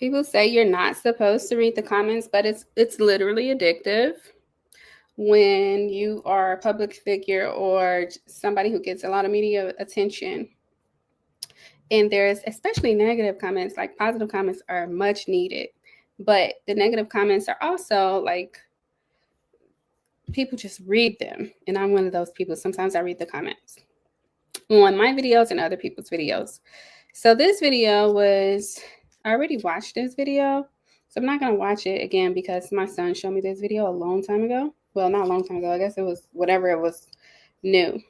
People say you're not supposed to read the comments, but it's literally addictive when you are a public figure or somebody who gets a lot of media attention. And there's especially negative comments, like positive comments are much needed. But the negative comments are also like people just read them. And I'm one of those people. Sometimes I read the comments on my videos and other people's videos. So this video was, I already watched this video. So I'm not going to watch it again because my son showed me this video a long time ago. Well, not a long time ago. I guess it was whatever it was new.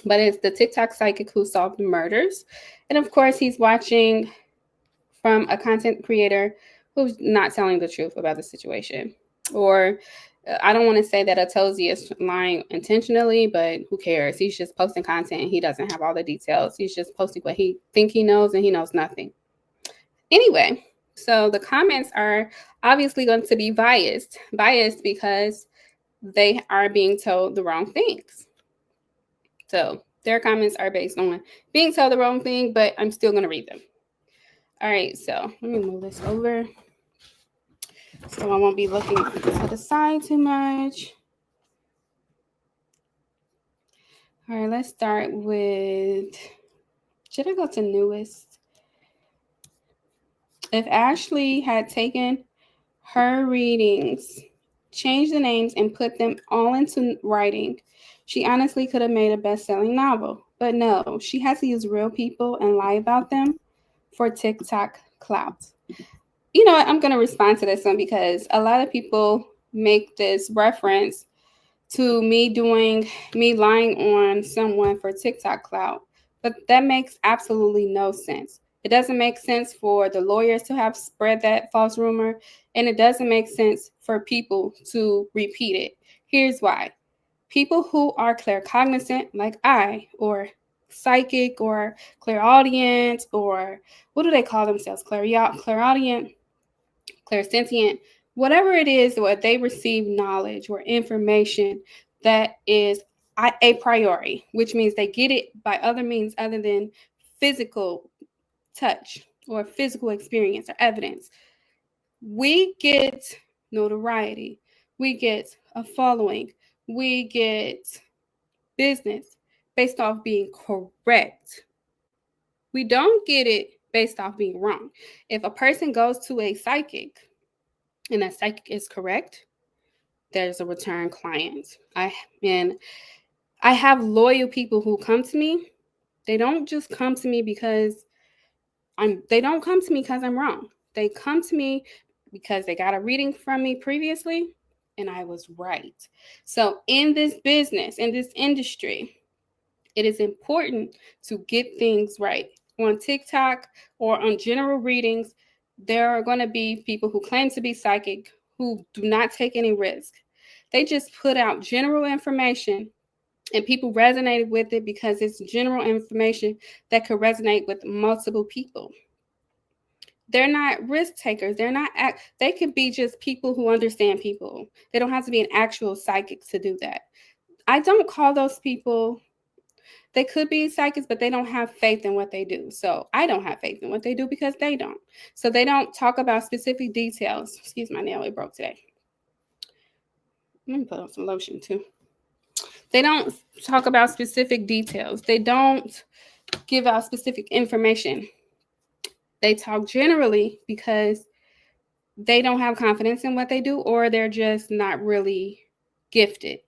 But it's the TikTok psychic who solved the murders. And of course, he's watching from a content creator who's not telling the truth about the situation. Or I don't want to say that Atozi is lying intentionally, but who cares? He's just posting content. He doesn't have all the details. He's just posting what he think he knows, and he knows nothing. Anyway, so the comments are obviously going to be biased because they are being told the wrong things. So their comments are based on being told the wrong thing, but I'm still going to read them. All right, so let me move this over so I won't be looking to the side too much. All right, let's start with, should I go to newest? If Ashley had taken her readings, changed the names, and put them all into writing, she honestly could have made a best-selling novel. But no, she has to use real people and lie about them for TikTok clout. You know what? I'm going to respond to this one because a lot of people make this reference to me lying on someone for TikTok clout. But that makes absolutely no sense. It doesn't make sense for the lawyers to have spread that false rumor, and it doesn't make sense for people to repeat it. Here's why. People who are claircognizant, like I, or psychic, or clairaudient, or what do they call themselves? Clairaudient, clairsentient, whatever it is, where they receive knowledge or information that is a priori, which means they get it by other means other than physical touch or physical experience or evidence. We get notoriety, we get a following, we get business based off being correct. We don't get it based off being wrong. If a person goes to a psychic and that psychic is correct, there's a return client. I have loyal people who come to me. They don't just come to me because I'm wrong. They come to me because they got a reading from me previously and I was right. So in this business, in this industry, it is important to get things right. On TikTok or on general readings, there are going to be people who claim to be psychic who do not take any risk. They just put out general information and people resonated with it because it's general information that could resonate with multiple people. They're not risk takers. They could be just people who understand people. They don't have to be an actual psychic to do that. I don't call those people, they could be psychics, but they don't have faith in what they do. So I don't have faith in what they do because they don't. So they don't talk about specific details. Excuse my nail, it broke today. Let me put on some lotion too. They don't talk about specific details. They don't give out specific information. They talk generally because they don't have confidence in what they do, or they're just not really gifted.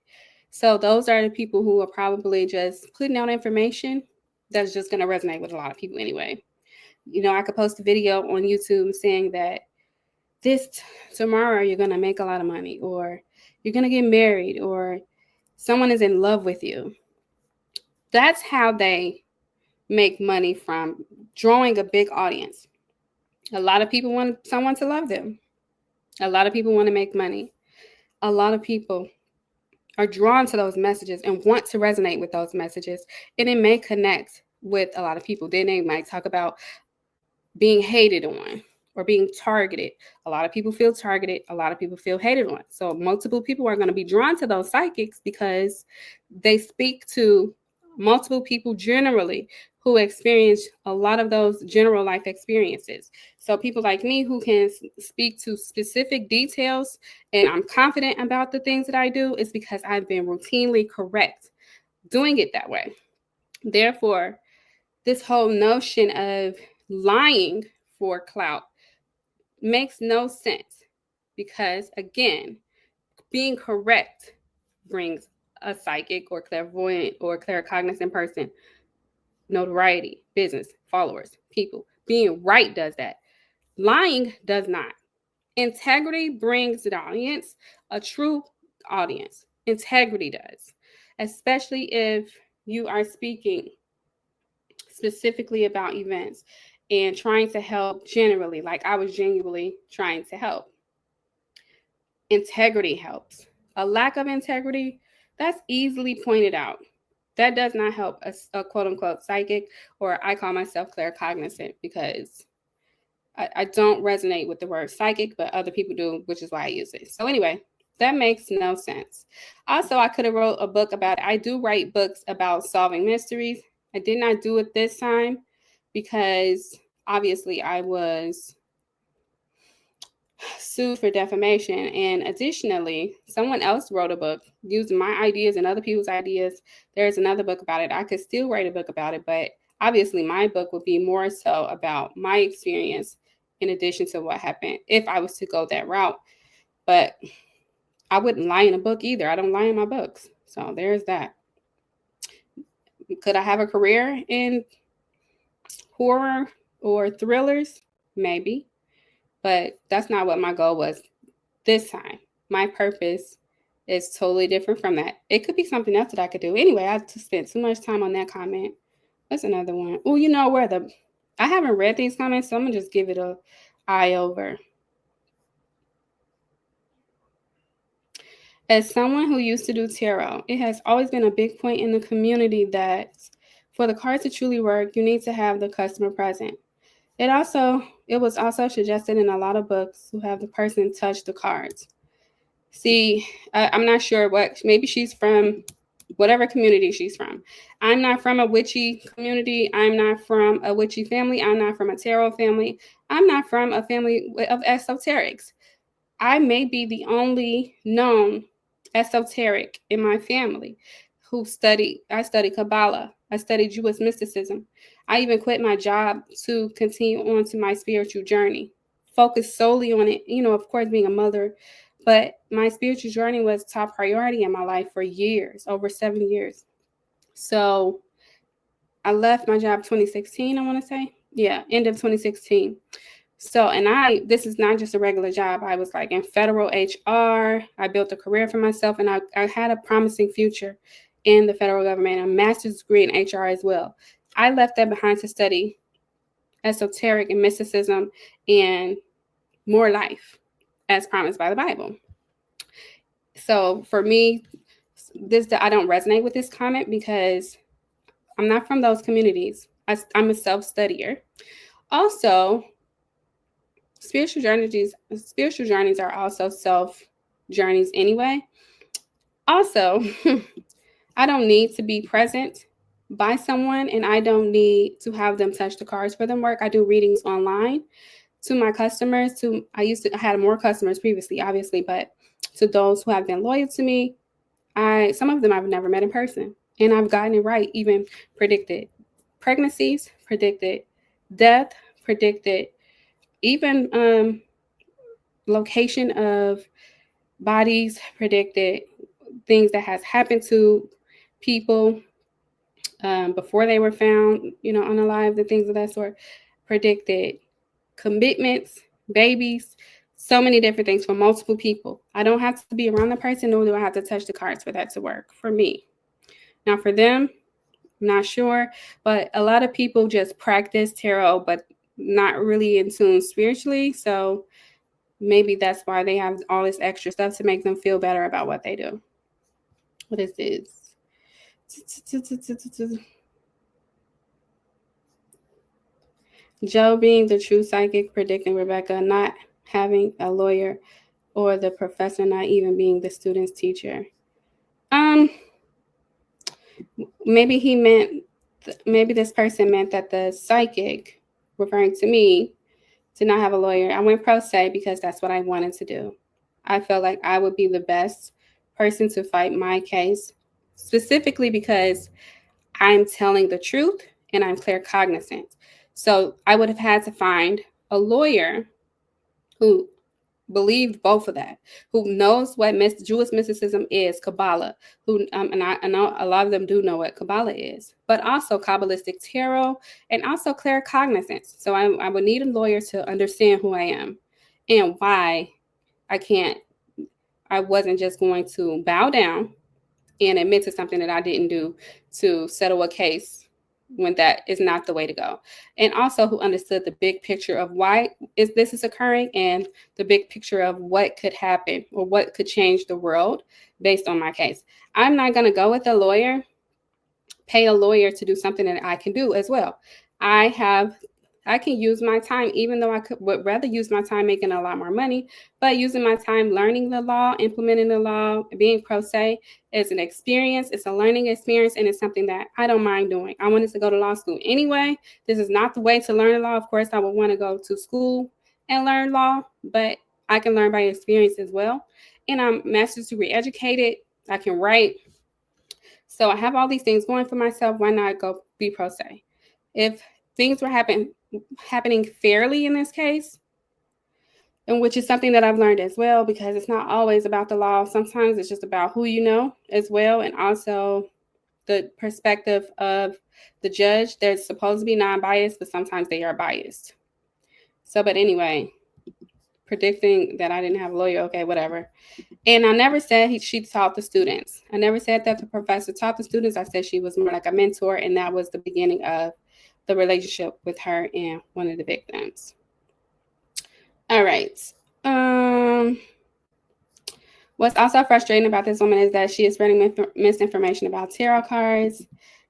So those are the people who are probably just putting out information that's just going to resonate with a lot of people anyway. You know, I could post a video on YouTube saying that tomorrow you're going to make a lot of money, or you're going to get married, or someone is in love with you. That's how they make money, from drawing a big audience. A lot of people want someone to love them. A lot of people want to make money. A lot of people are drawn to those messages and want to resonate with those messages, and it may connect with a lot of people. Then they might talk about being hated on or being targeted. A lot of people feel targeted. A lot of people feel hated on. So multiple people are going to be drawn to those psychics because they speak to multiple people generally who experience a lot of those general life experiences. So people like me who can speak to specific details and I'm confident about the things that I do is because I've been routinely correct doing it that way. Therefore, this whole notion of lying for clout makes no sense because, again, being correct brings a psychic or clairvoyant or claircognizant person notoriety, business, followers, people. Being right does that. Lying does not. Integrity brings an audience, a true audience. Integrity does, especially if you are speaking specifically about events and trying to help generally, like I was genuinely trying to help. Integrity helps. A lack of integrity, that's easily pointed out. That does not help a quote unquote psychic, or I call myself claircognizant because I don't resonate with the word psychic, but other people do, which is why I use it. So anyway, that makes no sense. Also, I could have wrote a book about it. I do write books about solving mysteries. I did not do it this time because obviously I was sued for defamation. And additionally, someone else wrote a book using my ideas and other people's ideas. There's another book about it. I could still write a book about it, but obviously my book would be more so about my experience in addition to what happened if I was to go that route. But I wouldn't lie in a book either. I don't lie in my books. So there's that. Could I have a career in horror or thrillers? Maybe. But that's not what my goal was this time. My purpose is totally different from that. It could be something else that I could do. Anyway, I just spent too much time on that comment. That's another one. Oh, you know where I haven't read these comments, so I'm gonna just give it a eye over. As someone who used to do tarot, it has always been a big point in the community that for the cards to truly work, you need to have the customer present. It was also suggested in a lot of books to have the person touch the cards. See, I'm not sure maybe she's from whatever community she's from. I'm not from a witchy community. I'm not from a witchy family. I'm not from a tarot family. I'm not from a family of esoterics. I may be the only known esoteric in my family I studied Kabbalah. I studied Jewish mysticism. I even quit my job to continue on to my spiritual journey. Focus solely on it, of course, being a mother, but my spiritual journey was top priority in my life for years, over 7 years. So I left my job 2016, I want to say. Yeah, end of 2016. So, and this is not just a regular job. I was like in federal HR. I built a career for myself, and I had a promising future in the federal government, a master's degree in HR as well. I left that behind to study esoteric and mysticism and more life as promised by the Bible. So for me, I don't resonate with this comment because I'm not from those communities. I'm a self-studier. Also, spiritual journeys are also self journeys anyway. Also, I don't need to be present by someone, and I don't need to have them touch the cards for them work. I do readings online to my customers. I had more customers previously, obviously, but to those who have been loyal to me, some of them I've never met in person, and I've gotten it right. Even predicted pregnancies, predicted death, predicted even location of bodies, predicted things that has happened to people before they were found, unalive, the things of that sort, predicted commitments, babies, so many different things for multiple people. I don't have to be around the person, nor do I have to touch the cards for that to work for me. Now for them, I'm not sure, but a lot of people just practice tarot, but not really in tune spiritually. So maybe that's why they have all this extra stuff to make them feel better about what they do. What is this? Joe being the true psychic, predicting Rebecca not having a lawyer, or the professor not even being the student's teacher. Maybe he meant maybe this person meant that the psychic, referring to me, did not have a lawyer. I went pro se because that's what I wanted to do. I felt like I would be the best person to fight my case, specifically because I'm telling the truth and I'm claircognizant. So I would have had to find a lawyer who believed both of that, who knows what Jewish mysticism is, Kabbalah, who and I know a lot of them do know what Kabbalah is, but also Kabbalistic tarot and also claircognizance. So I would need a lawyer to understand who I am and why I wasn't just going to bow down and admit to something that I didn't do to settle a case when that is not the way to go. And also who understood the big picture of why this is occurring and the big picture of what could happen or what could change the world based on my case. I'm not going to go with a lawyer, pay a lawyer to do something that I can do as well. I can use my time, even though would rather use my time making a lot more money, but using my time learning the law, implementing the law, being pro se is an experience. It's a learning experience, and it's something that I don't mind doing. I wanted to go to law school anyway. This is not the way to learn law. Of course, I would want to go to school and learn law, but I can learn by experience as well. And I'm master's degree educated. I can write. So I have all these things going for myself. Why not go be pro se? If things were happening fairly in this case, and which is something that I've learned as well, because it's not always about the law. Sometimes it's just about who you know as well, and also the perspective of the judge. They're supposed to be non-biased, but sometimes they are biased. So, but anyway, predicting that I didn't have a lawyer, okay, whatever. And I never said she taught the students. I never said that the professor taught the students. I said she was more like a mentor, and that was the beginning of the relationship with her and one of the victims. All right. What's also frustrating about this woman is that she is spreading misinformation about tarot cards.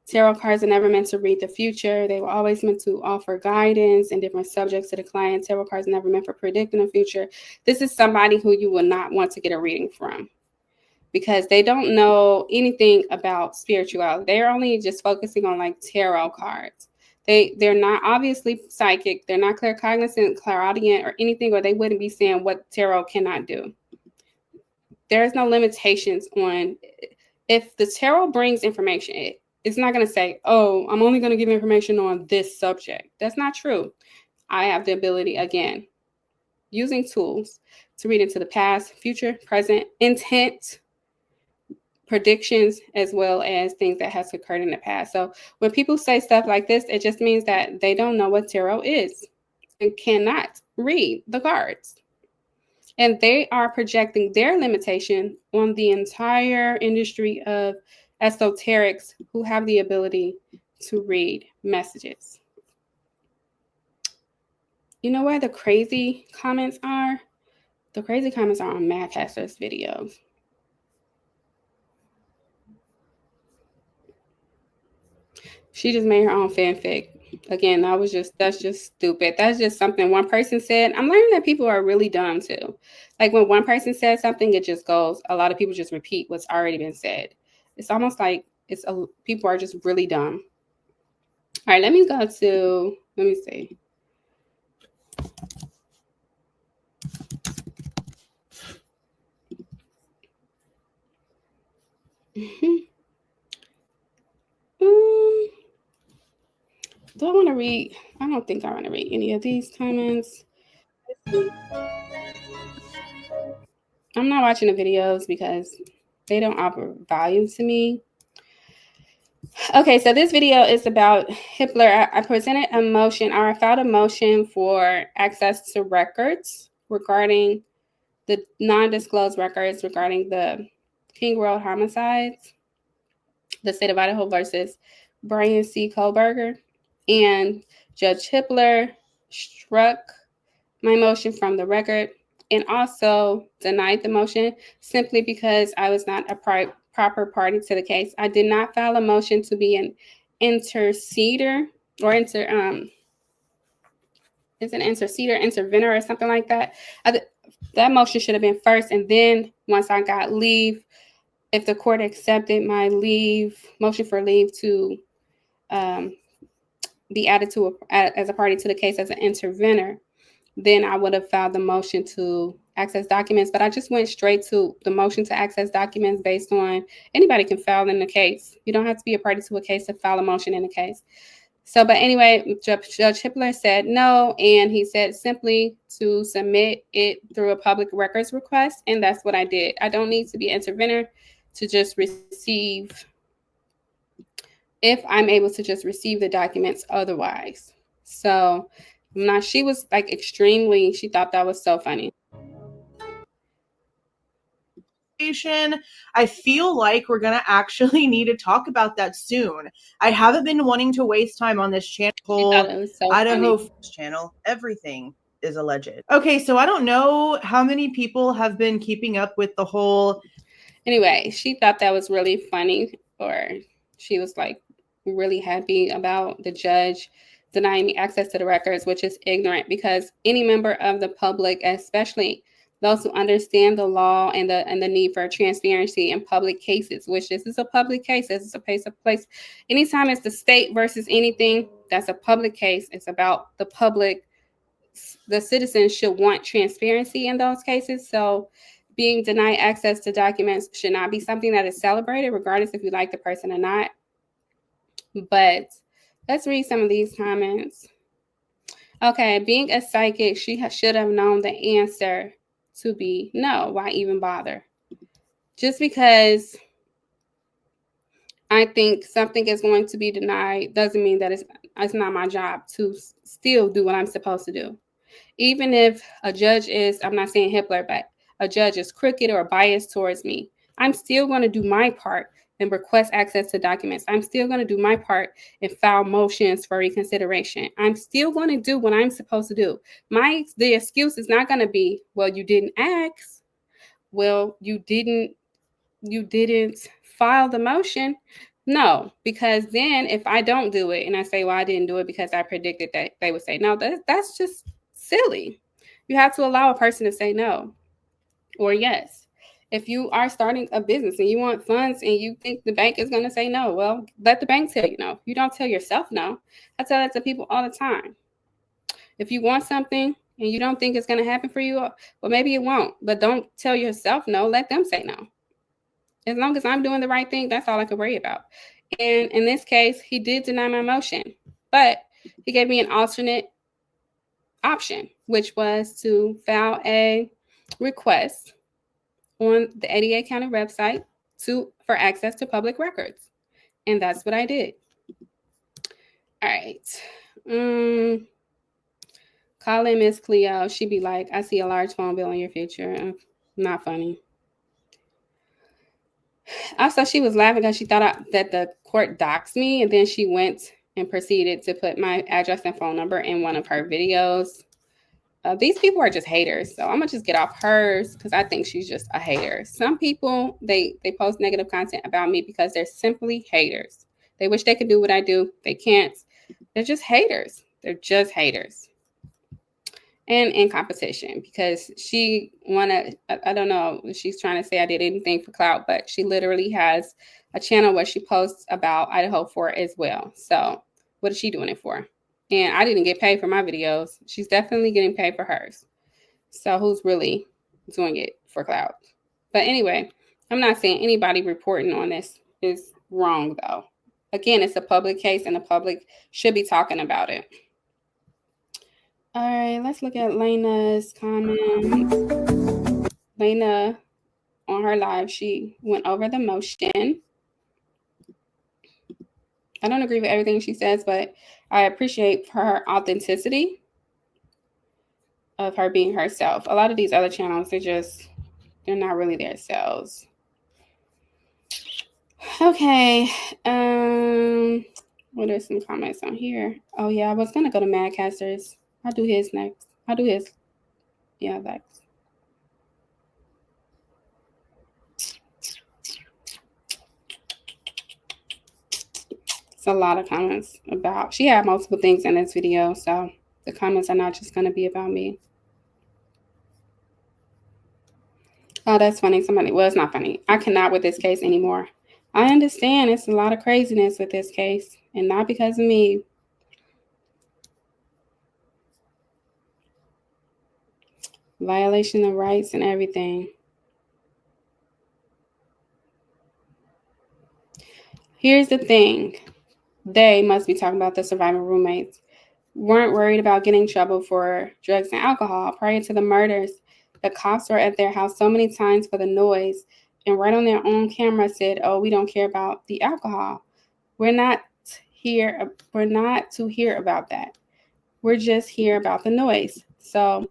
Tarot cards are never meant to read the future. They were always meant to offer guidance and different subjects to the client. Tarot cards are never meant for predicting the future. This is somebody who you will not want to get a reading from because they don't know anything about spirituality. They're only just focusing on like tarot cards. They're not obviously psychic. They're not claircognizant, clairaudient, or anything, or they wouldn't be saying what tarot cannot do. There's no limitations on if the tarot brings information. It's not going to say, oh, I'm only going to give information on this subject. That's not true. I have the ability, again, using tools to read into the past, future, present, intent, predictions, as well as things that has occurred in the past. So when people say stuff like this, it just means that they don't know what tarot is and cannot read the cards. And they are projecting their limitation on the entire industry of esoterics who have the ability to read messages. You know where the crazy comments are? The crazy comments are on Madcaster's videos. She just made her own fanfic. Again, that's just stupid. That's just something one person said. I'm learning that people are really dumb too. Like when one person says something, it just goes. A lot of people just repeat what's already been said. It's almost like people are just really dumb. All right, let me see. Do I want to read? I don't think I want to read any of these comments. I'm not watching the videos because they don't offer value to me. Okay, so this video is about Hitler. I presented a motion, or I filed a motion for access to records regarding the non-disclosed records regarding the King World homicides, the state of Idaho versus Brian C. Kohlberger. And Judge Hitler struck my motion from the record and also denied the motion simply because I was not a proper party to the case. I did not file a motion to be an interceder or is an interceder, intervener, or something like that. That motion should have been first, and then once I got leave, if the court accepted my motion for leave to be added to as a party to the case as an intervener, then I would have filed the motion to access documents. But I just went straight to the motion to access documents based on anybody can file in the case. You don't have to be a party to a case to file a motion in the case. So, but anyway, Judge Hippler said no, and he said simply to submit it through a public records request, and that's what I did. I don't need to be an intervener to just receive, if I'm able to just receive the documents otherwise. So, she was like extremely, she thought that was so funny. I feel like we're gonna actually need to talk about that soon. I haven't been wanting to waste time on this channel. So Idaho channel, everything is alleged. Okay, so I don't know how many people have been keeping up with the whole. Anyway, she thought that was really funny, or she was like really happy about the judge denying me access to the records, which is ignorant, because any member of the public, especially those who understand the law and the need for transparency in public cases, which this is a public case, this is a place. Anytime it's the state versus anything, that's a public case. It's about the public. The citizens should want transparency in those cases. So being denied access to documents should not be something that is celebrated, regardless if you like the person or not. But let's read some of these comments. Okay, being a psychic, she should have known the answer to be no. Why even bother? Just because I think something is going to be denied doesn't mean that it's not my job to still do what I'm supposed to do. Even if a judge is, I'm not saying Hitler, but a judge is crooked or biased towards me, I'm still going to do my part and request access to documents. I'm still going to do my part and file motions for reconsideration. I'm still going to do what I'm supposed to do. The excuse is not going to be, well, you didn't ask. Well, you didn't file the motion. No, because then if I don't do it and I say, well, I didn't do it because I predicted that, they would say, no, that's just silly. You have to allow a person to say no or yes. If you are starting a business and you want funds and you think the bank is going to say no, well, let the bank tell you no. You don't tell yourself no. I tell that to people all the time. If you want something and you don't think it's going to happen for you, well, maybe it won't. But don't tell yourself no. Let them say no. As long as I'm doing the right thing, that's all I can worry about. And in this case, he did deny my motion, but he gave me an alternate option, which was to file a request on the 88 County website for access to public records. And that's what I did. All right. Calling Miss Cleo, she'd be like, I see a large phone bill in your future. Not funny. Also, she was laughing because she thought that the court doxed me, and then she went and proceeded to put my address and phone number in one of her videos. These people are just haters, so I'm gonna just get off hers because I think she's just a hater. Some people, they post negative content about me because they're simply haters. They wish they could do what I do. They can't. They're just haters. They're just haters. And in competition, because she wanted, I don't know if she's trying to say I did anything for clout, but she literally has a channel where she posts about Idaho 4 as well. So what is she doing it for? And I didn't get paid for my videos. She's definitely getting paid for hers. So who's really doing it for clout? But anyway, I'm not saying anybody reporting on this is wrong, though. Again, it's a public case and the public should be talking about it. All right, let's look at Lena's comments. Lena, on her live, she went over the motion. I don't agree with everything she says, but I appreciate her authenticity of her being herself. A lot of these other channels, they're not really themselves. Okay. What are some comments on here? Oh, yeah, I was going to go to Madcasters. I'll do his next. I'll do his. Yeah, next. It's a lot of comments about. She had multiple things in this video, so the comments are not just going to be about me. Oh, that's funny. Well, it's not funny. I cannot with this case anymore. I understand it's a lot of craziness with this case. and not because of me. Violation of rights and everything. Here's the thing. They must be talking about the surviving roommates. Weren't worried about getting in trouble for drugs and alcohol. Prior to the murders, the cops were at their house so many times for the noise, and right on their own camera said, "Oh, we don't care about the alcohol. We're not here. We're not to hear about that. We're just here about the noise." So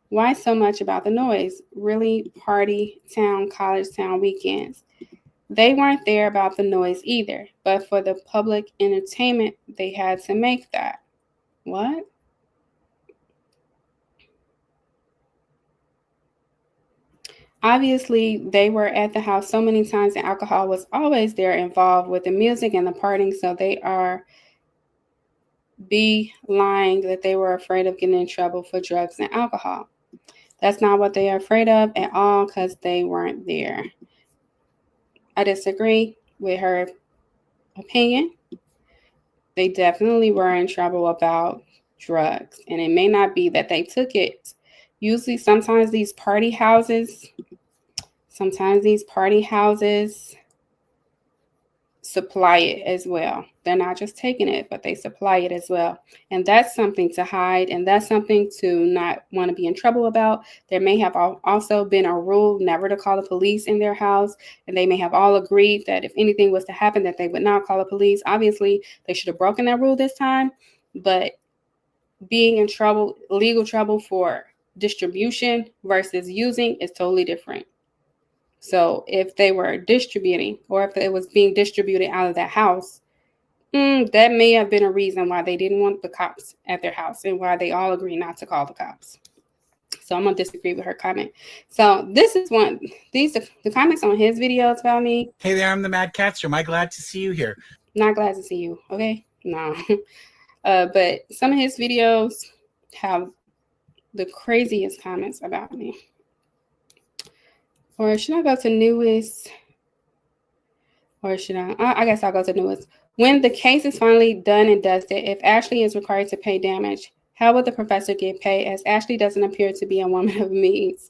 why so much about the noise? Really, party town, college town weekends. They weren't there about the noise either, but for the public entertainment, they had to make that. What? Obviously, they were at the house so many times and alcohol was always there involved with the music and the partying, so they are lying that they were afraid of getting in trouble for drugs and alcohol. That's not what they are afraid of at all because they weren't there. I disagree with her opinion. They definitely were in trouble about drugs, and it may not be that they took it. Usually, sometimes these party houses supply it as well. They're not just taking it, but they supply it as well. And that's something to hide, and that's something to not want to be in trouble about. There may have also been a rule never to call the police in their house, and they may have all agreed that if anything was to happen that they would not call the police. Obviously, they should have broken that rule this time, but being in trouble, legal trouble for distribution versus using is totally different. So if they were distributing, or if it was being distributed out of that house, that may have been a reason why they didn't want the cops at their house and why they all agreed not to call the cops. So I'm gonna disagree with her comment. So this is one. These are the comments on his videos about me. Hey there, I'm the Mad Catster. Am I glad to see you here? Not glad to see you. Okay, no. But some of his videos have the craziest comments about me. Or should I go to newest? Or should I guess I'll go to newest. When the case is finally done and dusted, if Ashley is required to pay damage, how would the professor get paid, as Ashley doesn't appear to be a woman of means?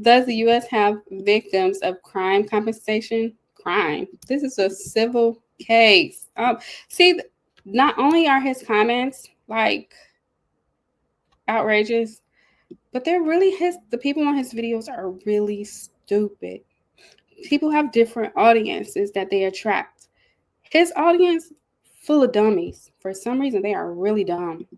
Does the U.S. have victims of crime compensation? Crime. This is a civil case. See, not only are his comments like outrageous, but they're really the people on his videos are really stupid. People have different audiences that they attract. His audience, full of dummies. For some reason, they are really dumb.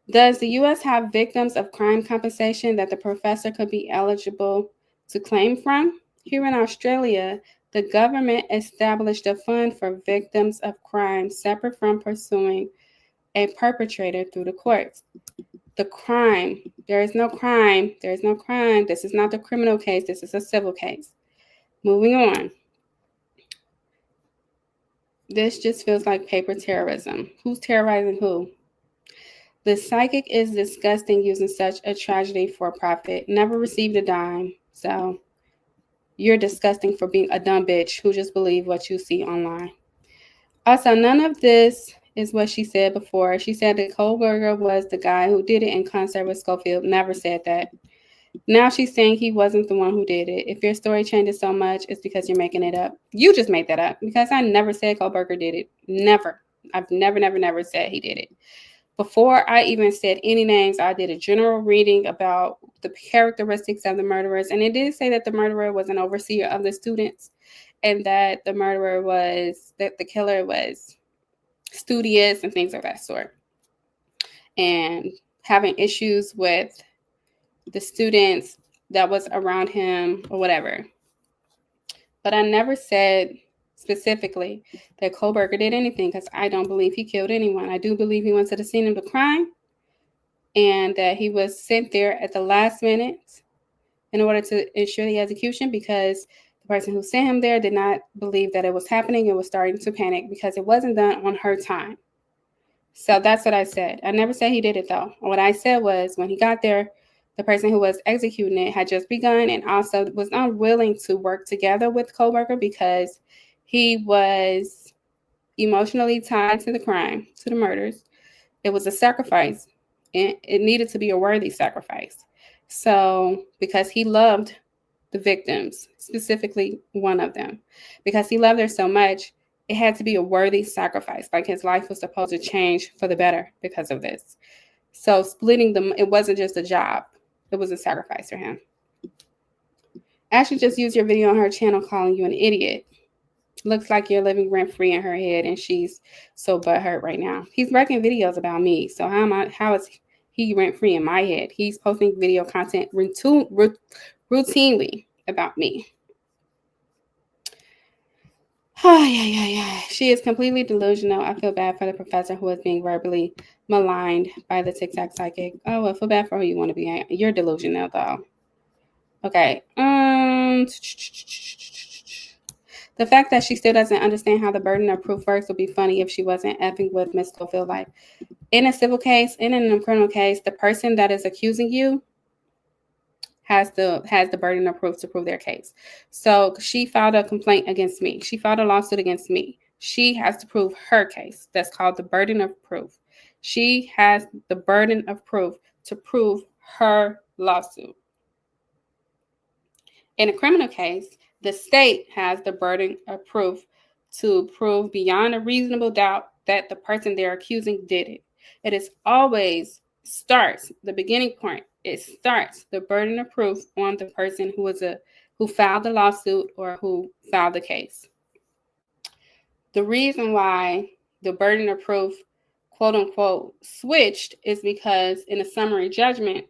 Does the U.S. have victims of crime compensation that the professor could be eligible to claim from? Here in Australia, the government established a fund for victims of crime separate from pursuing a perpetrator through the courts. The crime, there is no crime. There is no crime. This is not the criminal case. This is a civil case. Moving on. This just feels like paper terrorism. Who's terrorizing who? The psychic is disgusting using such a tragedy for profit. Never received a dime. So you're disgusting for being a dumb bitch who just believe what you see online. Also, none of this is what she said before. She said that Kohlberger was the guy who did it in concert with Schofield. Never said that. Now she's saying he wasn't the one who did it. If your story changes so much, it's because you're making it up. You just made that up because I never said Kohlberger did it. Never. I've never said he did it. Before I even said any names, I did a general reading about the characteristics of the murderers. And it did say that the murderer was an overseer of the students and that the killer was studious and things of that sort. And having issues with the students that was around him or whatever. But I never said specifically that Kohlberger did anything because I don't believe he killed anyone. I do believe he went to the scene of the crime and that he was sent there at the last minute in order to ensure the execution because the person who sent him there did not believe that it was happening and was starting to panic because it wasn't done on her time. So that's what I said. I never said he did it though. What I said was when he got there, the person who was executing it had just begun and also was unwilling to work together with Kohlberger because he was emotionally tied to the crime, to the murders. It was a sacrifice, and it needed to be a worthy sacrifice. So, because he loved the victims, specifically one of them, because he loved her so much, it had to be a worthy sacrifice. Like his life was supposed to change for the better because of this. So splitting them, it wasn't just a job. It was a sacrifice for him. Ashley just used your video on her channel calling you an idiot. Looks like you're living rent-free in her head, and she's so butthurt right now. He's making videos about me, so how is he rent-free in my head? He's posting video content routinely about me. Oh, yeah. She is completely delusional. I feel bad for the professor who is being verbally maligned by the TikTok psychic. Oh, well, feel bad for who you want to be. You're delusional, though. Okay. The fact that she still doesn't understand how the burden of proof works would be funny if she wasn't effing with Miss Schofield. Like, in a civil case, and in a criminal case, the person that is accusing you has the burden of proof to prove their case. So she filed a complaint against me. She filed a lawsuit against me. She has to prove her case. That's called the burden of proof. She has the burden of proof to prove her lawsuit. In a criminal case, the state has the burden of proof to prove beyond a reasonable doubt that the person they're accusing did it. It is always starts, the beginning point, it starts the burden of proof on the person who filed the lawsuit or who filed the case. The reason why the burden of proof, quote unquote, switched is because in a summary judgment,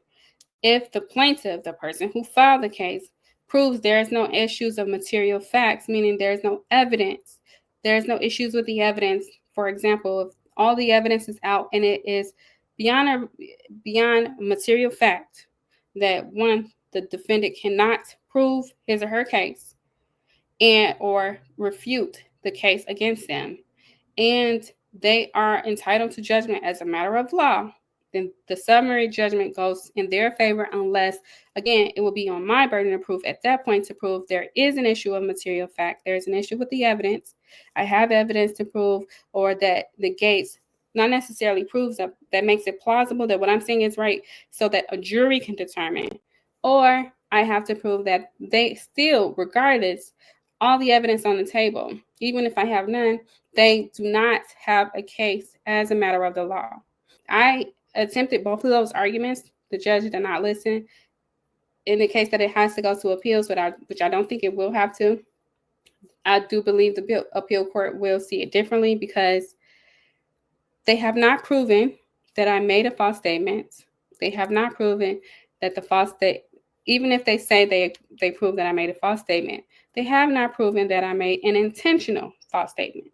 if the plaintiff, the person who filed the case, proves there is no issues of material facts, meaning there is no evidence, there's no issues with the evidence. For example, if all the evidence is out and it is beyond material fact that the defendant cannot prove his or her case and or refute the case against them, and they are entitled to judgment as a matter of law, then the summary judgment goes in their favor unless, again, it will be on my burden of proof at that point to prove there is an issue of material fact. There's an issue with the evidence. I have evidence to prove, or that negates, not necessarily proves that makes it plausible that what I'm saying is right so that a jury can determine. Or I have to prove that they still, regardless, all the evidence on the table, even if I have none, they do not have a case as a matter of the law. I attempted both of those arguments. The judge did not listen. In the case that it has to go to appeals, which I don't think it will have to, I do believe the appeal court will see it differently because they have not proven that I made a false statement. They have not proven that even if they say they prove that I made a false statement, they have not proven that I made an intentional false statement.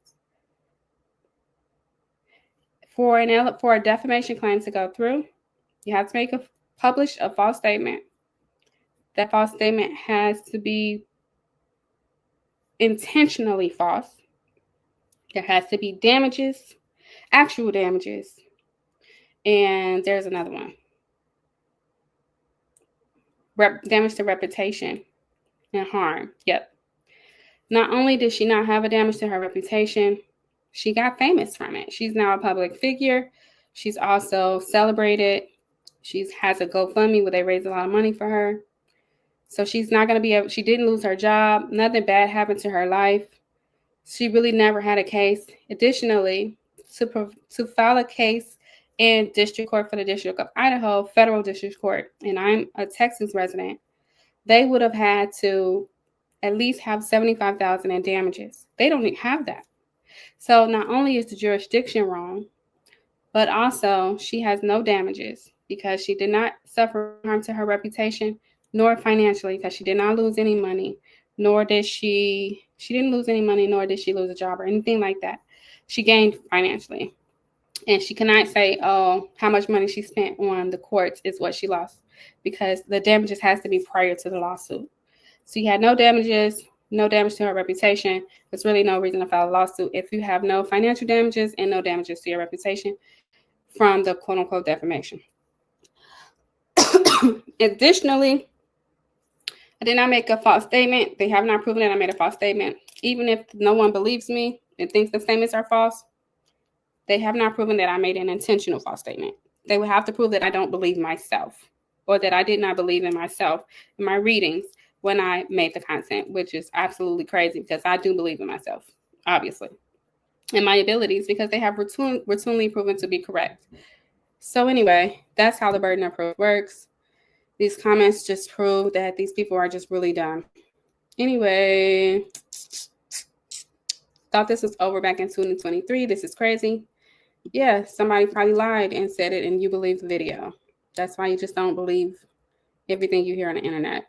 For a defamation claim to go through, you have to publish a false statement. That false statement has to be intentionally false. There has to be damages, actual damages, and there's another one. Damage to reputation and harm. Yep. Not only did she not have a damage to her reputation, she got famous from it. She's now a public figure. She's also celebrated. She has a GoFundMe where they raise a lot of money for her. So she's not going to be able, she didn't lose her job. Nothing bad happened to her life. She really never had a case. Additionally, to file a case in district court for the District of Idaho, federal district court, and I'm a Texas resident, they would have had to at least have $75,000 in damages. They don't have that. So not only is the jurisdiction wrong, but also she has no damages because she did not suffer harm to her reputation, nor financially, because she did not lose any money, nor did she didn't lose any money, nor did she lose a job or anything like that. She gained financially. And she cannot say, oh, how much money she spent on the courts is what she lost, because the damages has to be prior to the lawsuit. So you had no damages, no damage to her reputation. There's really no reason to file a lawsuit if you have no financial damages and no damages to your reputation from the quote-unquote defamation. Additionally, I did not make a false statement. They have not proven that I made a false statement. Even if no one believes me, and thinks the statements are false, they have not proven that I made an intentional false statement. They would have to prove that I don't believe myself, or that I did not believe in myself in my readings when I made the content, which is absolutely crazy because I do believe in myself, obviously, and my abilities, because they have routinely proven to be correct. So anyway, that's how the burden of proof works. These comments just prove that these people are just really dumb. Anyway, thought this was over back in 2023. This is crazy. Yeah, somebody probably lied and said it and you believe the video. That's why you just don't believe everything you hear on the internet.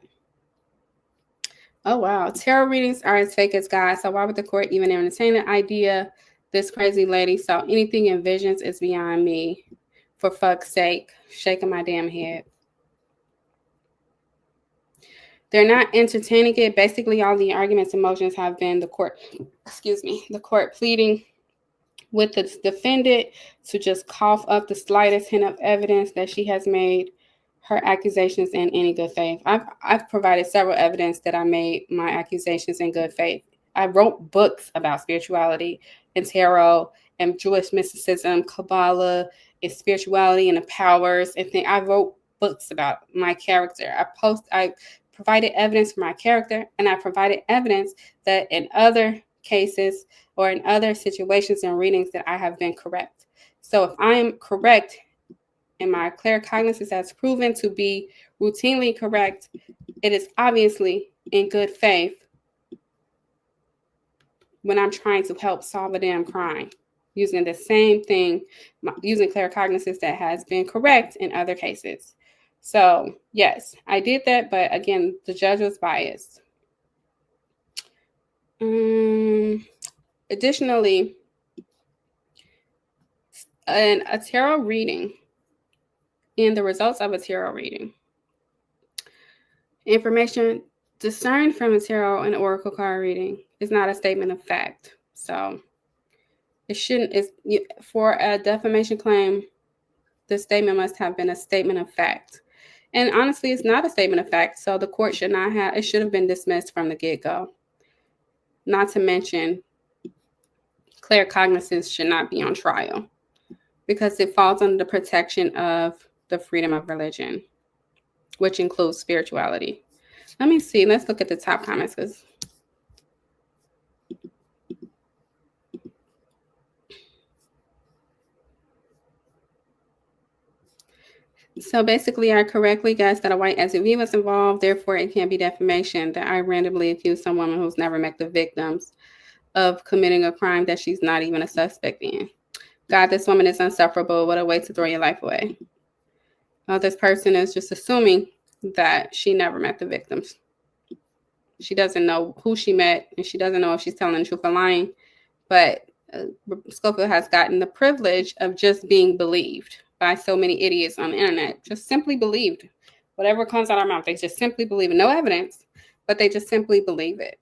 Oh, wow. Tarot readings are as fake as God. So why would the court even entertain the idea? This crazy lady saw anything in visions is beyond me. For fuck's sake, shaking my damn head. They're not entertaining it. Basically, all the arguments and motions have been the court pleading with the defendant to just cough up the slightest hint of evidence that she has made her accusations in any good faith. I've provided several evidence that I made my accusations in good faith. I wrote books about spirituality and tarot and Jewish mysticism, Kabbalah, and spirituality and the powers and things. I wrote books about my character. I provided evidence for my character, and I provided evidence that in other cases or in other situations and readings that I have been correct. So if I am correct and my claircognizance has proven to be routinely correct, it is obviously in good faith when I'm trying to help solve a damn crime using the same thing, using claircognizance that has been correct in other cases. So yes, I did that, but again, the judge was biased. Additionally, a tarot reading and the results of a tarot reading, information discerned from a tarot and oracle card reading is not a statement of fact. So it shouldn't, for a defamation claim, the statement must have been a statement of fact. And honestly, it's not a statement of fact, so the court should have been dismissed from the get-go. Not to mention, claircognizance should not be on trial because it falls under the protection of the freedom of religion, which includes spirituality. Let me see. Let's look at the top comments. So basically, I correctly guessed that a white SUV was involved. Therefore, it can't be defamation that I randomly accused some woman who's never met the victims of committing a crime that she's not even a suspect in. God, this woman is insufferable. What a way to throw your life away. This person is just assuming that she never met the victims. She doesn't know who she met, and she doesn't know if she's telling the truth or lying. But Schofield has gotten the privilege of just being believed by so many idiots on the internet. Just simply believed. Whatever comes out of our mouth, they just simply believe it. No evidence, but they just simply believe it.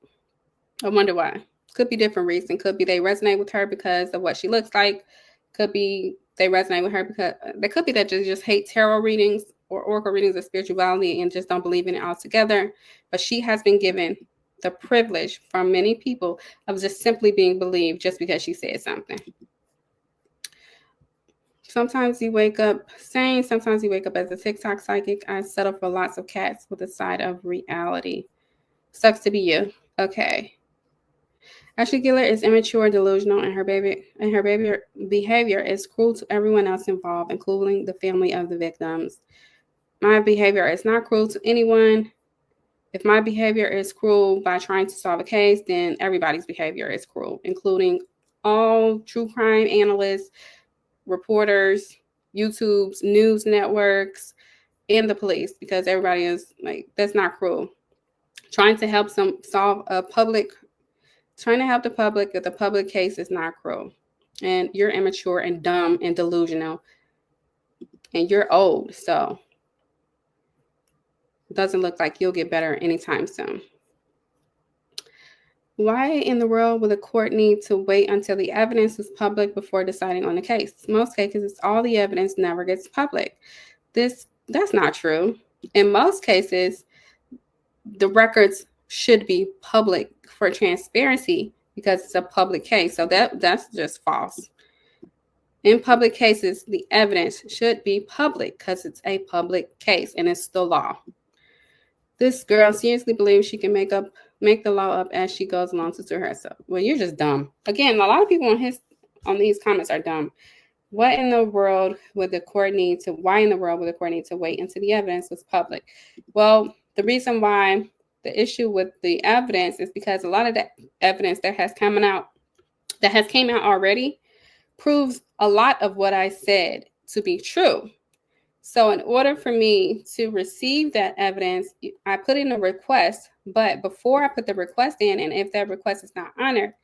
I wonder why. Could be different reasons. Could be they resonate with her because of what she looks like. Could be they resonate with her because they could be that they just hate tarot readings or oracle readings of spirituality and just don't believe in it altogether. But she has been given the privilege from many people of just simply being believed just because she said something. Sometimes you wake up sane, sometimes you wake up as a TikTok psychic. I settle for lots of cats with a side of reality. Sucks to be you. Okay. Ashley Guillard is immature, delusional, and her behavior is cruel to everyone else involved, including the family of the victims. My behavior is not cruel to anyone. If my behavior is cruel by trying to solve a case, then everybody's behavior is cruel, including all true crime analysts, reporters, YouTube's news networks, and the police, because everybody is like, that's not cruel. Trying to help the public with a public case is not cruel. And you're immature and dumb and delusional. And you're old, so it doesn't look like you'll get better anytime soon. Why in the world would the court need to wait until the evidence is public before deciding on the case? Most cases, all the evidence never gets public. That's not true. In most cases, the records should be public for transparency, because it's a public case. So that's just false. In public cases, the evidence should be public because it's a public case and it's the law. This girl seriously believes she can make the law up as she goes along to sue herself. Well, you're just dumb. Again, a lot of people on these comments are dumb. Why in the world would the court need to wait until the evidence was public? Well, the reason why the issue with the evidence is because a lot of the evidence that has came out already proves a lot of what I said to be true. So in order for me to receive that evidence, I put in a request, but before I put the request in, and if that request is not honored,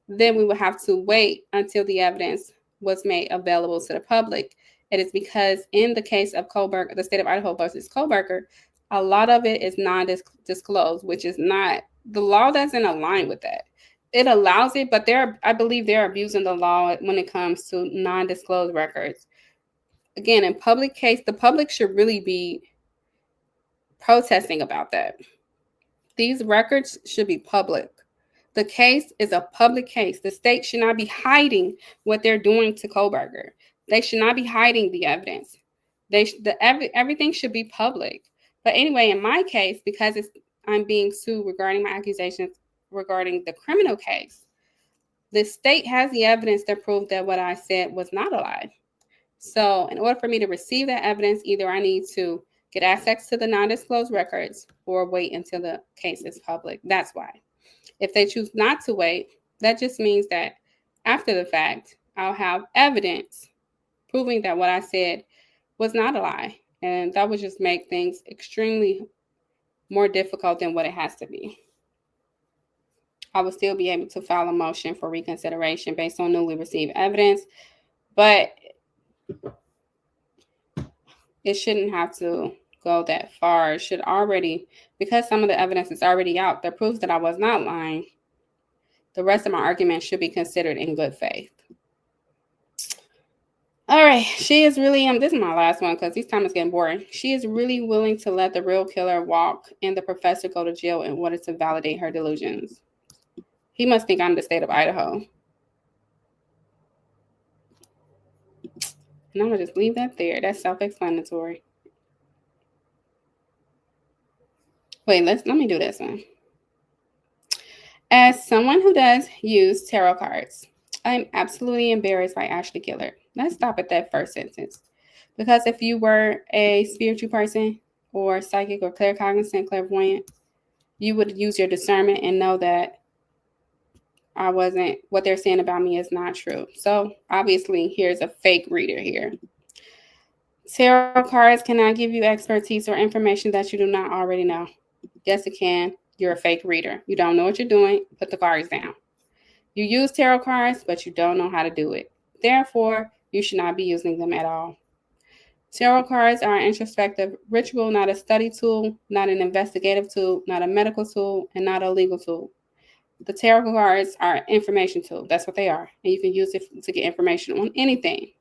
then we would have to wait until the evidence was made available to the public. It is because in the case of Kohlberger, the state of Idaho versus Kohlberger, a lot of it is non-disclosed, which is not, the law doesn't align with that. It allows it, but I believe they're abusing the law when it comes to non-disclosed records. Again, in public case, the public should really be protesting about that. These records should be public. The case is a public case. The state should not be hiding what they're doing to Kohlberger. They should not be hiding the evidence. Everything should be public. But anyway, in my case, because I'm being sued regarding my accusations regarding the criminal case, the state has the evidence that proved that what I said was not a lie. So in order for me to receive that evidence, either I need to get access to the non-disclosed records or wait until the case is public. That's why. If they choose not to wait, that just means that after the fact, I'll have evidence proving that what I said was not a lie. And that would just make things extremely more difficult than what it has to be. I will still be able to file a motion for reconsideration based on newly received evidence, but it shouldn't have to go that far. It should already, because some of the evidence is already out that proves that I was not lying, the rest of my argument should be considered in good faith. All right, she is really, this is my last one because these times is getting boring. She is really willing to let the real killer walk and the professor go to jail in order to validate her delusions. He must think I'm the state of Idaho. And I'm going to just leave that there. That's self-explanatory. Wait, let me do this one. As someone who does use tarot cards, I'm absolutely embarrassed by Ashley Guillard. Let's stop at that first sentence. Because if you were a spiritual person or psychic or claircognizant, clairvoyant, you would use your discernment and know that what they're saying about me is not true. So obviously, here's a fake reader here. Tarot cards cannot give you expertise or information that you do not already know. Yes, it can. You're a fake reader. You don't know what you're doing. Put the cards down. You use tarot cards, but you don't know how to do it. Therefore, you should not be using them at all. Tarot cards are an introspective ritual, not a study tool, not an investigative tool, not a medical tool, and not a legal tool. The tarot cards are an information tool. That's what they are. And you can use it to get information on anything.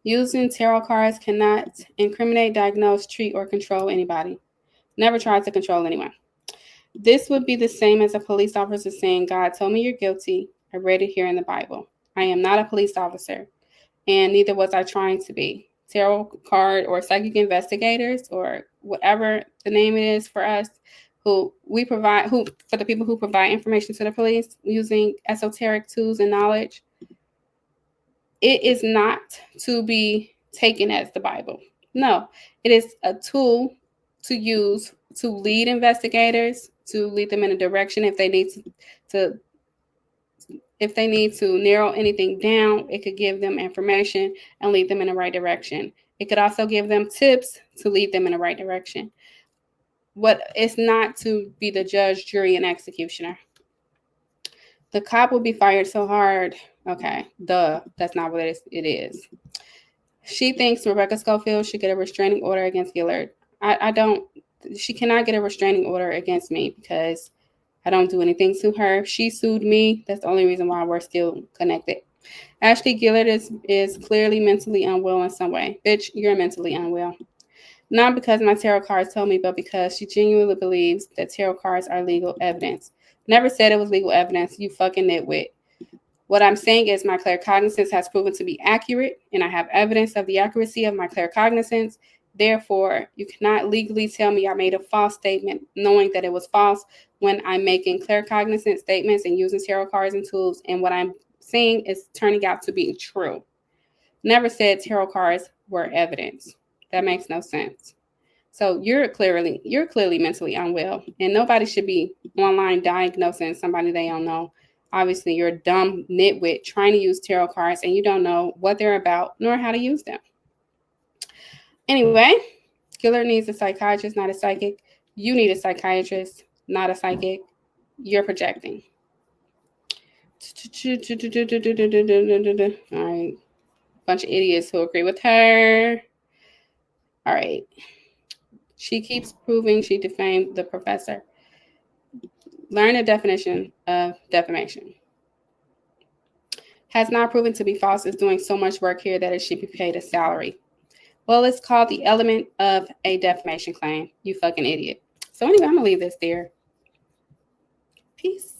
Using tarot cards cannot incriminate, diagnose, treat, or control anybody. Never try to control anyone. This would be the same as a police officer saying, God told me you're guilty. I read it here in the Bible. I am not a police officer, and neither was I trying to be. Tarot card or psychic investigators or whatever the name it is for us, for the people who provide information to the police using esoteric tools and knowledge, it is not to be taken as the Bible. No, it is a tool to use to lead investigators, to lead them in a direction if they need to narrow anything down. It could give them information and lead them in the right direction. It could also give them tips to lead them in the right direction. It's not to be the judge, jury, and executioner. The cop will be fired so hard. Okay, that's not what it is. She thinks Rebecca Schofield should get a restraining order against Guillard. She cannot get a restraining order against me because I don't do anything to her. She sued me. That's the only reason why we're still connected. Ashley Guillard is clearly mentally unwell in some way. Bitch, you're mentally unwell. Not because my tarot cards told me, but because she genuinely believes that tarot cards are legal evidence. Never said it was legal evidence. You fucking nitwit. What I'm saying is my claircognizance has proven to be accurate, and I have evidence of the accuracy of my claircognizance. Therefore, you cannot legally tell me I made a false statement knowing that it was false when I'm making claircognizant statements and using tarot cards and tools, and what I'm saying is turning out to be true. Never said tarot cards were evidence. That makes no sense. So you're clearly mentally unwell, and nobody should be online diagnosing somebody they don't know. Obviously, you're a dumb nitwit trying to use tarot cards, and you don't know what they're about nor how to use them. Anyway, Guillard needs a psychiatrist, not a psychic. You need a psychiatrist, not a psychic. You're projecting. All right. Bunch of idiots who agree with her. All right. She keeps proving she defamed the professor. Learn a definition of defamation. Has not proven to be false, is doing so much work here that it should be paid a salary. Well, it's called the element of a defamation claim. You fucking idiot. So anyway, I'm going to leave this there. Peace.